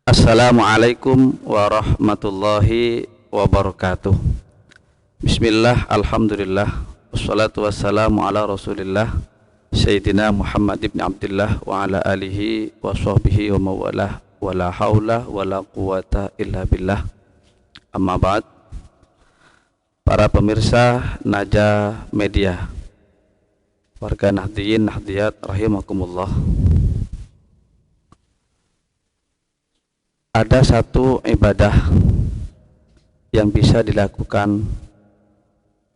Assalamualaikum warahmatullahi wabarakatuh. Bismillah, alhamdulillah, wassalatu wassalamu ala rasulillah Sayyidina Muhammad ibn Abdillah wa ala alihi wa sahbihi wa mawalah, wa la hawla wa la quwata illa billah. Amma ba'd. Para pemirsa Naja Media, warga Nahdiyin Nahdiyat rahimakumullah. Ada satu ibadah yang bisa dilakukan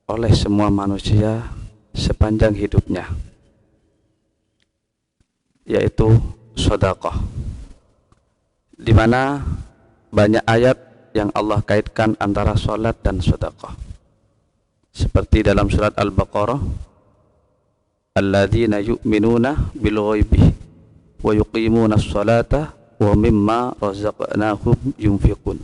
oleh semua manusia sepanjang hidupnya, yaitu sedekah, di mana banyak ayat yang Allah kaitkan antara salat dan sedekah, seperti dalam surat Al-Baqarah, alladzina yu'minuna bil ghaibi wa yuqimuna as-salata wa mimma razaqnahum yunfiqun.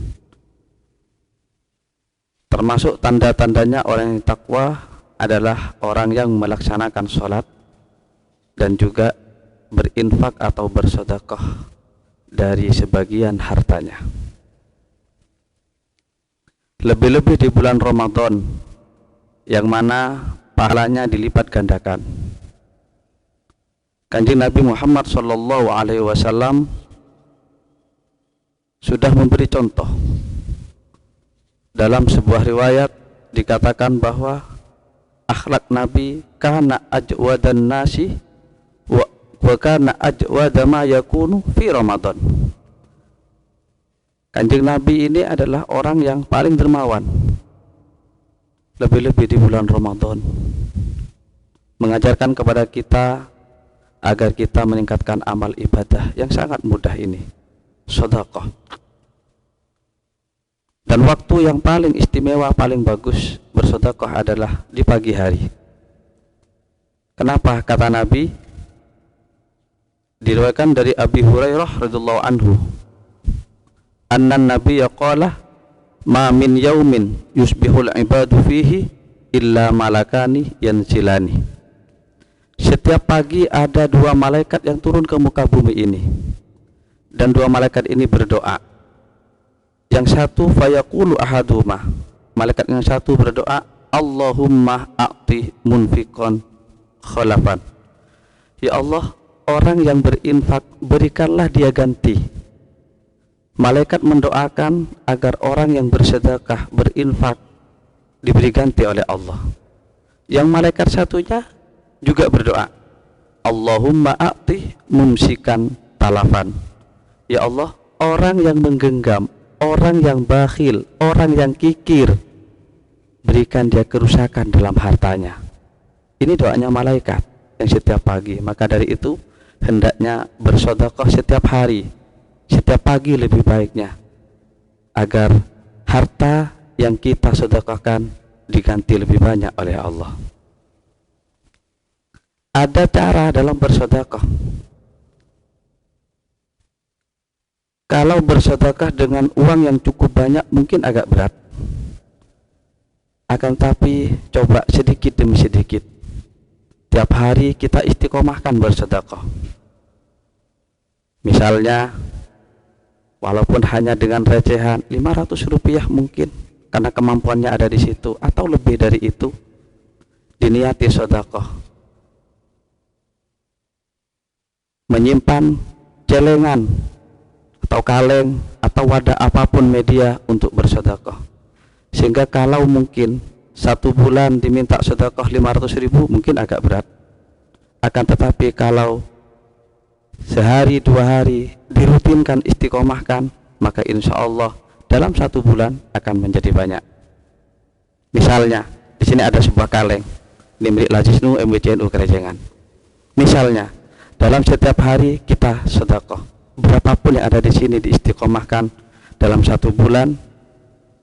Termasuk tanda-tandanya orang yang takwa adalah orang yang melaksanakan sholat dan juga berinfak atau bersedekah dari sebagian hartanya. Lebih-lebih di bulan Ramadan, yang mana pahalanya dilipat gandakan. Kanjeng Nabi Muhammad SAW sudah memberi contoh. Dalam sebuah riwayat dikatakan bahwa akhlak Nabi kana ajwadan nasi wa kana ajwada ma yakunu fi Ramadan. Kanjeng Nabi ini adalah orang yang paling dermawan, lebih-lebih di bulan Ramadan, mengajarkan kepada kita agar kita meningkatkan amal ibadah yang sangat mudah ini, sedekah. Dan waktu yang paling istimewa, paling bagus bersedekah adalah di pagi hari. Kenapa? Kata Nabi, diriwayatkan dari Abi Hurairah radhiyallahu anhu, annan nabiyya qala ma min yaumin yusbihul ibadu fihi illa malakani yanzilani. Setiap pagi ada dua malaikat yang turun ke muka bumi ini, dan dua malaikat ini berdoa. Yang satu fayaqulu ahaduma, malaikat yang satu berdoa, Allahumma a'ti munfiqan khalafan. Ya Allah, orang yang berinfak berikanlah dia ganti. Malaikat mendoakan agar orang yang bersedekah, berinfak, diberi ganti oleh Allah. Yang malaikat satunya juga berdoa, Allahumma a'ti mumsikan talafan. Ya Allah, orang yang menggenggam, orang yang bakhil, orang yang kikir, berikan dia kerusakan dalam hartanya. Ini doanya malaikat yang setiap pagi. Maka dari itu hendaknya bersedekah setiap hari, setiap pagi lebih baiknya, agar harta yang kita sedekahkan diganti lebih banyak oleh Allah. Ada cara dalam bersedekah. Kalau bersedekah dengan uang yang cukup banyak mungkin agak berat, akan tapi coba sedikit demi sedikit. Tiap hari kita istiqomahkan bersedekah. Misalnya, walaupun hanya dengan recehan 500 rupiah mungkin, karena kemampuannya ada di situ, atau lebih dari itu, diniati sedekah. Menyimpan celengan atau kaleng atau wadah apapun media untuk bersedekah, sehingga kalau mungkin satu bulan diminta sedekah 500.000 mungkin agak berat, akan tetapi kalau sehari dua hari dirutinkan, istiqomahkan, maka insya Allah dalam satu bulan akan menjadi banyak. Misalnya di sini ada sebuah kaleng, ini milik Lajisnu MWCNU Kerejengan. Misalnya dalam setiap hari kita sedekah, berapapun yang ada di sini diistiqomahkan, dalam satu bulan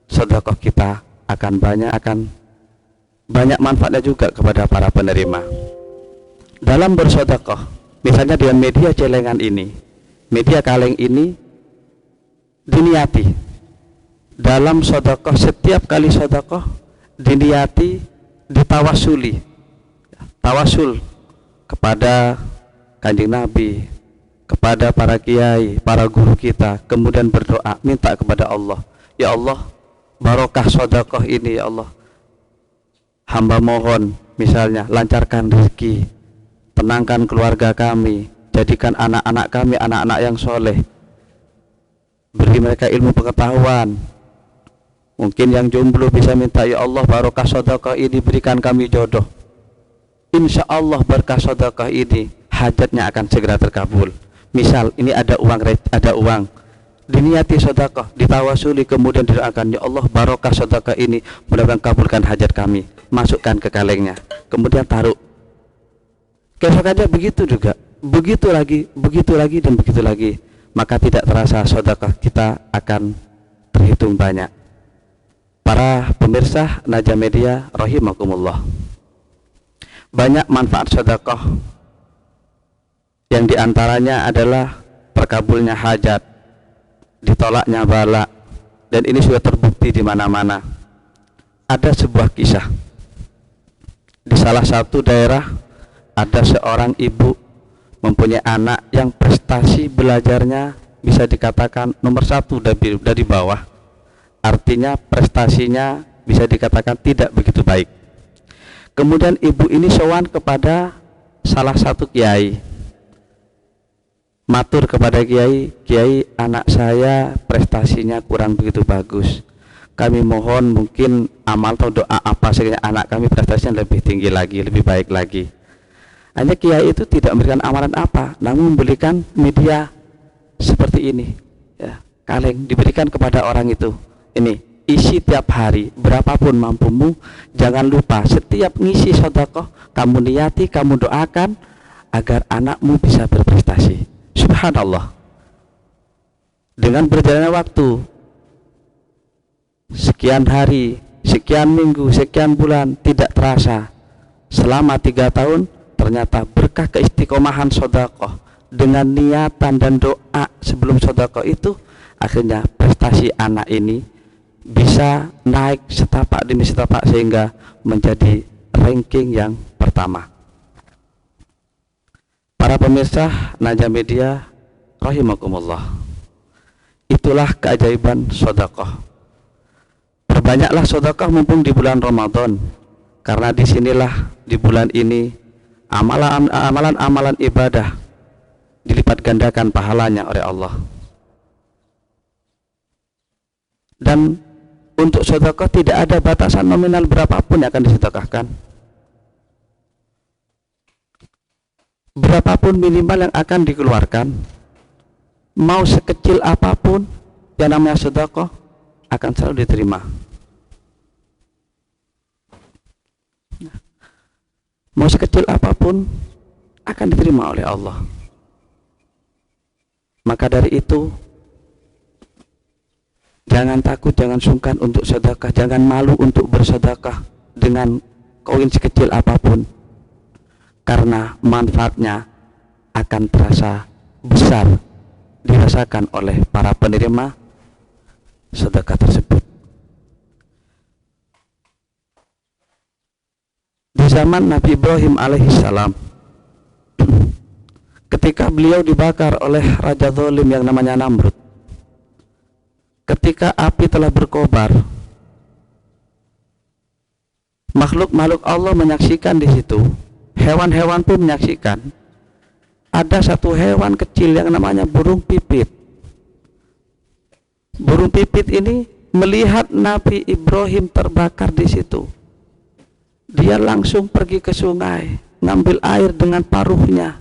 sedekah kita akan banyak manfaatnya juga kepada para penerima. Dalam bersedekah, misalnya dengan media celengan ini, media kaleng ini, diniati dalam sedekah, setiap kali sedekah diniati, ditawasuli, tawasul kepada Kanjeng Nabi, kepada para kiai, para guru kita, kemudian berdoa, minta kepada Allah, ya Allah, barokah sedekah ini ya Allah. Hamba mohon misalnya lancarkan rezeki, tenangkan keluarga kami, jadikan anak-anak kami anak-anak yang soleh, beri mereka ilmu pengetahuan. Mungkin yang jomblo bisa minta, ya Allah, barokah sedekah ini berikan kami jodoh. Insya Allah berkah sedekah ini hajatnya akan segera terkabul. Misal ini ada uang, diniati sedekah, ditawasuli, kemudian didoakan, ya Allah, barokah sedekah ini mudah-mudahan kabulkan hajat kami. Masukkan ke kalengnya, kemudian taruh. Besok aja begitu juga, begitu lagi dan begitu lagi. Maka tidak terasa sedekah kita akan terhitung banyak. Para pemirsa Naja Media rahimakumullah, banyak manfaat sedekah, yang diantaranya adalah terkabulnya hajat, ditolaknya bala, dan ini sudah terbukti di mana-mana. Ada sebuah kisah di salah satu daerah, ada seorang ibu mempunyai anak yang prestasi belajarnya bisa dikatakan nomor 1 dari bawah. Artinya prestasinya bisa dikatakan tidak begitu baik. Kemudian ibu ini sowan kepada salah satu kiai, matur kepada kiai, kiai, anak saya prestasinya kurang begitu bagus. Kami mohon mungkin amal atau doa apa sehingga anak kami prestasinya lebih tinggi lagi, lebih baik lagi. Hanya kiai itu tidak memberikan amalan apa, namun memberikan media seperti ini, ya, kaleng diberikan kepada orang itu. Ini isi tiap hari, berapapun mampumu, jangan lupa setiap ngisi sedekah kamu niati, kamu doakan agar anakmu bisa berprestasi. Subhanallah. Dengan berjalannya waktu, sekian hari, sekian minggu, sekian bulan, tidak terasa selama 3 tahun, ternyata berkah keistiqomahan sedekah dengan niatan dan doa sebelum sedekah itu, akhirnya prestasi anak ini bisa naik setapak demi setapak sehingga menjadi ranking yang pertama. Para pemirsa Naja Media rahimakumullah, itulah keajaiban sedekah. Perbanyaklah sedekah mumpung di bulan Ramadan, karena disinilah di bulan ini amalan-amalan ibadah dilipat gandakan pahalanya oleh Allah. Dan untuk sedekah tidak ada batasan nominal berapapun yang akan disedekahkan, berapapun minimal yang akan dikeluarkan, mau sekecil apapun yang namanya sedekah akan selalu diterima. Mau sekecil apapun akan diterima oleh Allah. Maka dari itu, jangan takut, jangan sungkan untuk sedekah, jangan malu untuk bersedekah dengan koin sekecil apapun, karena manfaatnya akan terasa besar dirasakan oleh para penerima sedekah tersebut. Di zaman Nabi Ibrahim alaihissalam, ketika beliau dibakar oleh raja zalim yang namanya Namrud, ketika api telah berkobar, makhluk-makhluk Allah menyaksikan di situ, hewan-hewan pun menyaksikan. Ada satu hewan kecil yang namanya burung pipit. Burung pipit ini melihat Nabi Ibrahim terbakar di situ. Dia langsung pergi ke sungai, ngambil air dengan paruhnya,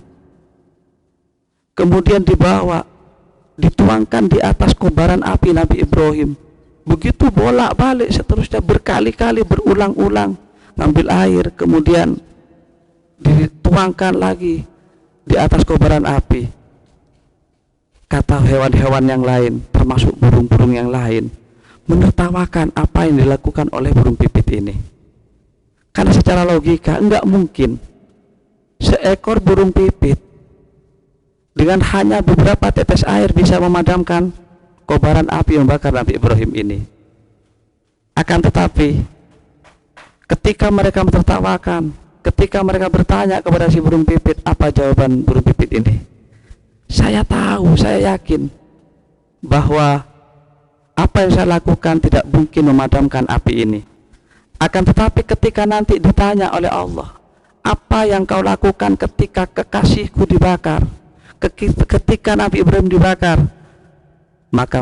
kemudian dibawa, dituangkan di atas kobaran api Nabi Ibrahim. Begitu bolak-balik seterusnya, berkali-kali, berulang-ulang ngambil air, kemudian dituangkan lagi di atas kobaran api. Kata hewan-hewan yang lain, termasuk burung-burung yang lain, menertawakan apa yang dilakukan oleh burung pipit ini. Karena secara logika enggak mungkin seekor burung pipit dengan hanya beberapa tetes air bisa memadamkan kobaran api yang membakar Nabi Ibrahim ini. Akan tetapi ketika mereka mentertawakan, ketika mereka bertanya kepada si burung pipit, apa jawaban burung pipit ini? Saya tahu, saya yakin bahwa apa yang saya lakukan tidak mungkin memadamkan api ini. Akan tetapi ketika nanti ditanya oleh Allah, apa yang kau lakukan ketika kekasihku dibakar, ketika Nabi Ibrahim dibakar, maka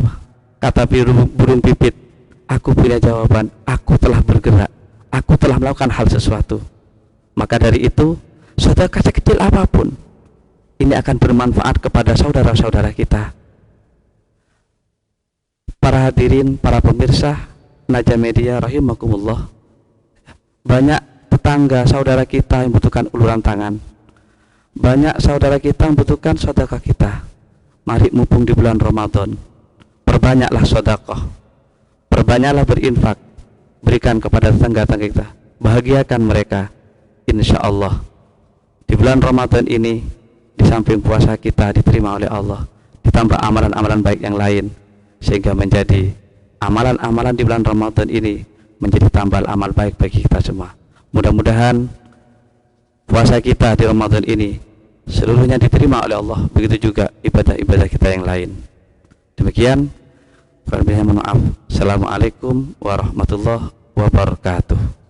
kata burung pipit, aku punya jawaban, aku telah bergerak, aku telah melakukan hal sesuatu. Maka dari itu, sedekah sekecil apapun ini akan bermanfaat kepada saudara-saudara kita. Para hadirin, para pemirsa Naja Media rahimakumullah, banyak tetangga saudara kita yang membutuhkan uluran tangan, banyak saudara kita yang membutuhkan sedekah kita. Mari mumpung di bulan Ramadan, perbanyaklah sedekah, perbanyaklah berinfak, berikan kepada tetangga-tetangga kita, bahagiakan mereka. Insya Allah di bulan Ramadan ini, di samping puasa kita diterima oleh Allah, ditambah amalan-amalan baik yang lain, sehingga menjadi amalan-amalan di bulan Ramadan ini menjadi tambal amal baik bagi kita semua. Mudah-mudahan puasa kita di Ramadan ini seluruhnya diterima oleh Allah, begitu juga ibadah-ibadah kita yang lain. Demikian, mohon maaf. Assalamualaikum warahmatullahi wabarakatuh.